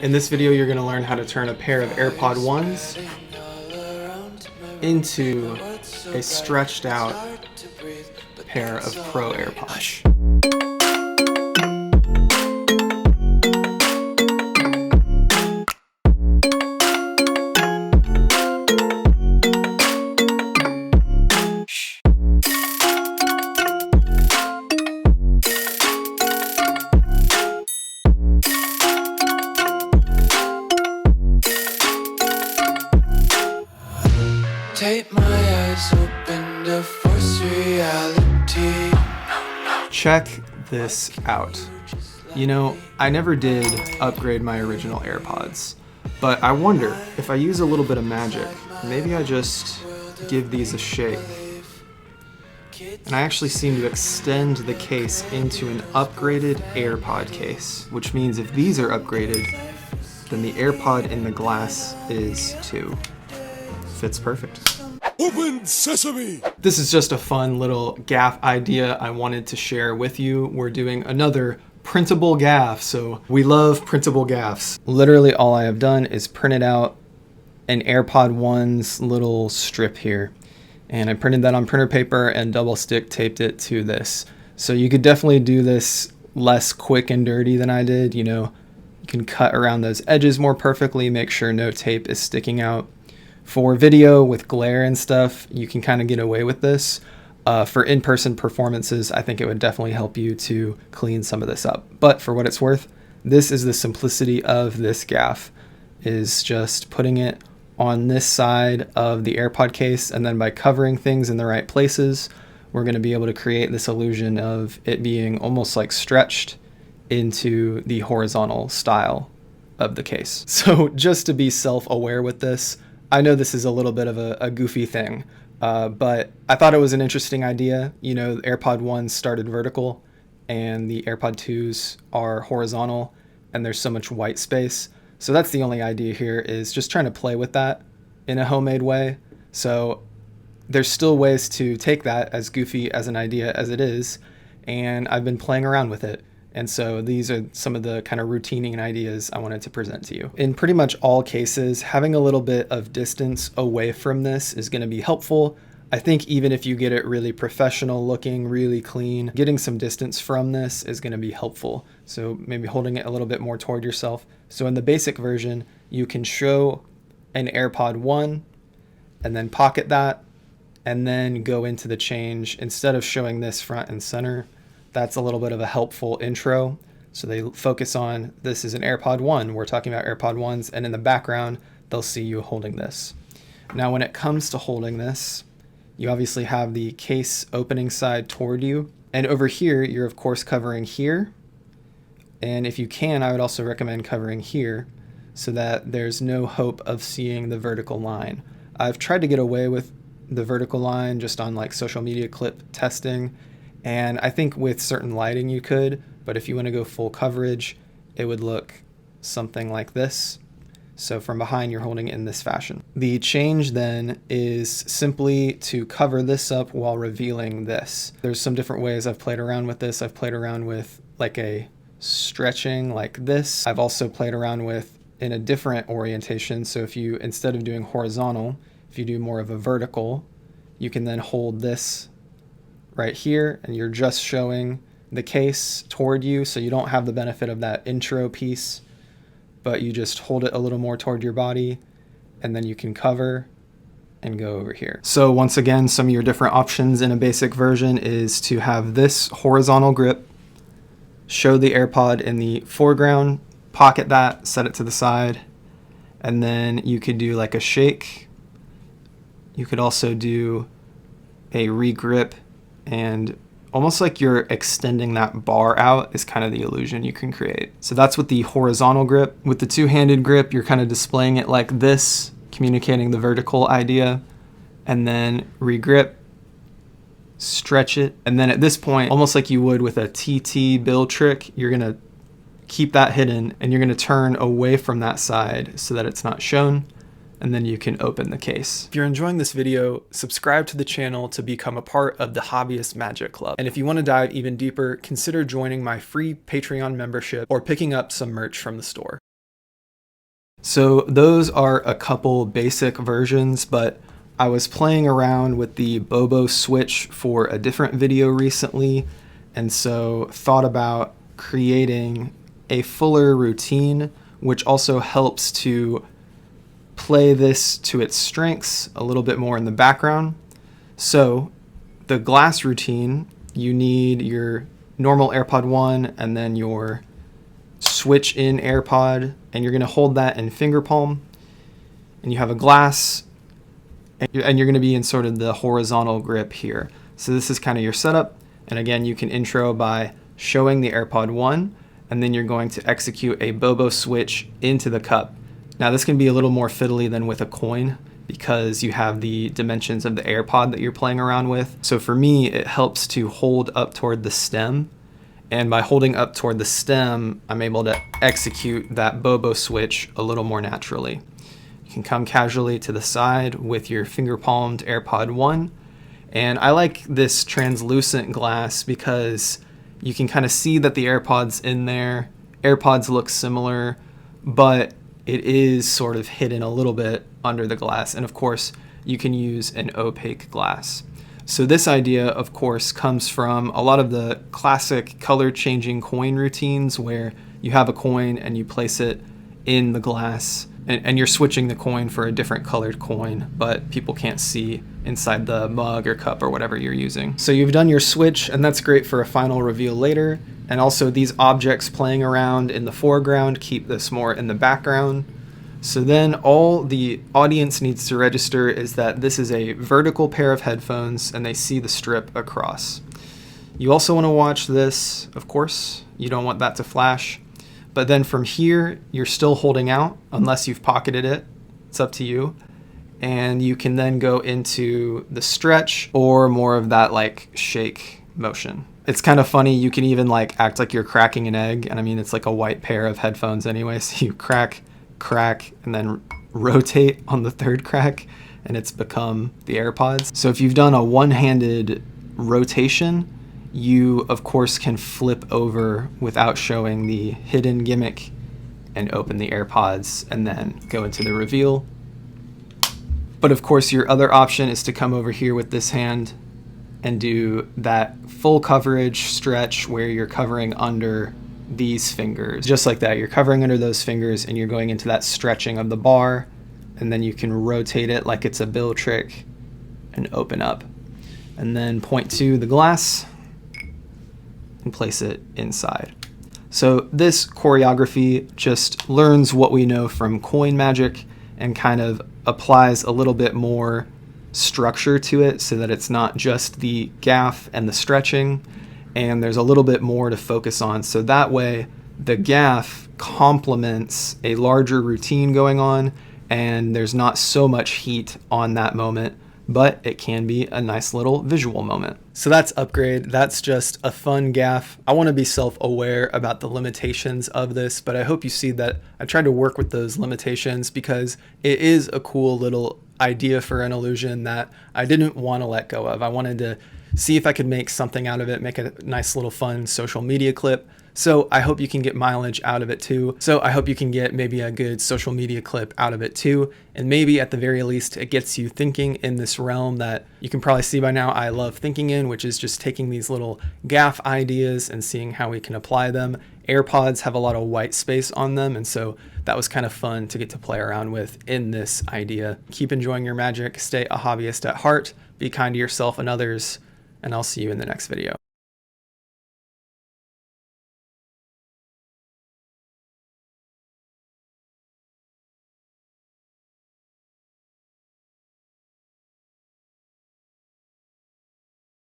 In this video, you're going to learn how to turn a pair of AirPod 1s into a stretched out pair of Pro AirPods. Take my eyes open to force reality. Check this out. You know, I never did upgrade my original AirPods, but I wonder if I use a little bit of magic, maybe I just give these a shake. And I actually seem to extend the case into an upgraded AirPod case, which means if these are upgraded, then the AirPod in the glass is too. Fits perfect. Open sesame! This is just a fun little gaff idea I wanted to share with you. We're doing another printable gaff, so we love printable gaffs. Literally all I have done is printed out an AirPod 1's little strip here. And I printed that on printer paper and double stick taped it to this. So you could definitely do this less quick and dirty than I did. You know, you can cut around those edges more perfectly, make sure no tape is sticking out. For video with glare and stuff, you can kind of get away with this. For in-person performances, I think it would definitely help you to clean some of this up. But for what it's worth, this is the simplicity of this gaff, is just putting it on this side of the AirPod case, and then by covering things in the right places, we're going to be able to create this illusion of it being almost like stretched into the horizontal style of the case. So just to be self-aware with this, I know this is a little bit of a goofy thing, but I thought it was an interesting idea. You know, the AirPod 1s started vertical and the AirPod 2s are horizontal, and there's so much white space. So that's the only idea here, is just trying to play with that in a homemade way. So there's still ways to take that, as goofy as an idea as it is, and I've been playing around with it. And so these are some of the kind of routining ideas I wanted to present to you. In pretty much all cases, having a little bit of distance away from this is going to be helpful. I think even if you get it really professional looking, really clean, getting some distance from this is going to be helpful. So maybe holding it a little bit more toward yourself. So in the basic version, you can show an AirPod 1 and then pocket that and then go into the change. Instead of showing this front and center, that's a little bit of a helpful intro. So they focus on, this is an AirPod 1. We're talking about AirPod 1s, and in the background, they'll see you holding this. Now, when it comes to holding this, you obviously have the case opening side toward you. And over here, you're of course covering here. And if you can, I would also recommend covering here so that there's no hope of seeing the vertical line. I've tried to get away with the vertical line just on like social media clip testing. And I think with certain lighting you could, but if you want to go full coverage, it would look something like this. So from behind, you're holding it in this fashion. The change then is simply to cover this up while revealing this. There's some different ways I've played around with this. I've played around with like a stretching like this. I've also played around with in a different orientation. So if you, instead of doing horizontal, if you do more of a vertical, you can then hold this right here, and you're just showing the case toward you, so you don't have the benefit of that intro piece, but you just hold it a little more toward your body, and then you can cover and go over here. So once again, some of your different options in a basic version is to have this horizontal grip, show the AirPod in the foreground, pocket that, set it to the side, and then you could do like a shake. You could also do a re-grip, and almost like you're extending that bar out is kind of the illusion you can create. So that's with the horizontal grip. With the two-handed grip, you're kind of displaying it like this, communicating the vertical idea, and then re-grip, stretch it, and then at this point, almost like you would with a TT bill trick, you're gonna keep that hidden and you're gonna turn away from that side so that it's not shown, and then you can open the case. If you're enjoying this video, subscribe to the channel to become a part of the Hobbyist Magic Club. And if you want to dive even deeper, consider joining my free Patreon membership or picking up some merch from the store. So those are a couple basic versions, but I was playing around with the Bobo switch for a different video recently, and so thought about creating a fuller routine, which also helps to play this to its strengths a little bit more in the background. So the glass routine, you need your normal AirPod 1 and then your switch in AirPod, and you're going to hold that in finger palm, and you have a glass, and you're going to be in sort of the horizontal grip here. So this is kind of your setup, and again, you can intro by showing the AirPod 1, and then you're going to execute a Bobo switch into the cup. Now this can be a little more fiddly than with a coin because you have the dimensions of the AirPod that you're playing around with. So for me, it helps to hold up toward the stem, and by holding up toward the stem, I'm able to execute that Bobo switch a little more naturally. You can come casually to the side with your finger palmed AirPod 1. And I like this translucent glass because you can kind of see that the AirPod's in there. AirPods look similar, but it is sort of hidden a little bit under the glass. And of course, you can use an opaque glass. So this idea, of course, comes from a lot of the classic color changing coin routines where you have a coin and you place it in the glass, and you're switching the coin for a different colored coin, but people can't see inside the mug or cup or whatever you're using. So you've done your switch, and that's great for a final reveal later. And also these objects playing around in the foreground keep this more in the background. So then all the audience needs to register is that this is a vertical pair of headphones and they see the strip across. You also want to watch this, of course, you don't want that to flash. But then from here, you're still holding out unless you've pocketed it. It's up to you. And you can then go into the stretch or more of that like shake motion. It's kind of funny, you can even like act like you're cracking an egg. And I mean, it's like a white pair of headphones anyway, so you crack, and then rotate on the third crack, and it's become the AirPods. So if you've done a one-handed rotation, you of course can flip over without showing the hidden gimmick and open the AirPods and then go into the reveal. But of course your other option is to come over here with this hand and do that full coverage stretch where you're covering under these fingers. Just like that, you're covering under those fingers and you're going into that stretching of the bar, and then you can rotate it like it's a bill trick and open up. And then point to the glass and place it inside. So this choreography just learns what we know from coin magic and kind of applies a little bit more structure to it so that it's not just the gaff and the stretching, and there's a little bit more to focus on. So that way the gaff complements a larger routine going on, and there's not so much heat on that moment, but it can be a nice little visual moment. So that's Upgrade. That's just a fun gaff. I want to be self-aware about the limitations of this, but I hope you see that I tried to work with those limitations because it is a cool little idea for an illusion that I didn't want to let go of. I wanted to see if I could make something out of it, make a nice little fun social media clip. So I hope you can get mileage out of it too. So I hope you can get maybe a good social media clip out of it too. And maybe at the very least, it gets you thinking in this realm that you can probably see by now I love thinking in, which is just taking these little gaff ideas and seeing how we can apply them. AirPods have a lot of white space on them, and so that was kind of fun to get to play around with in this idea. Keep enjoying your magic, stay a hobbyist at heart, be kind to yourself and others, and I'll see you in the next video.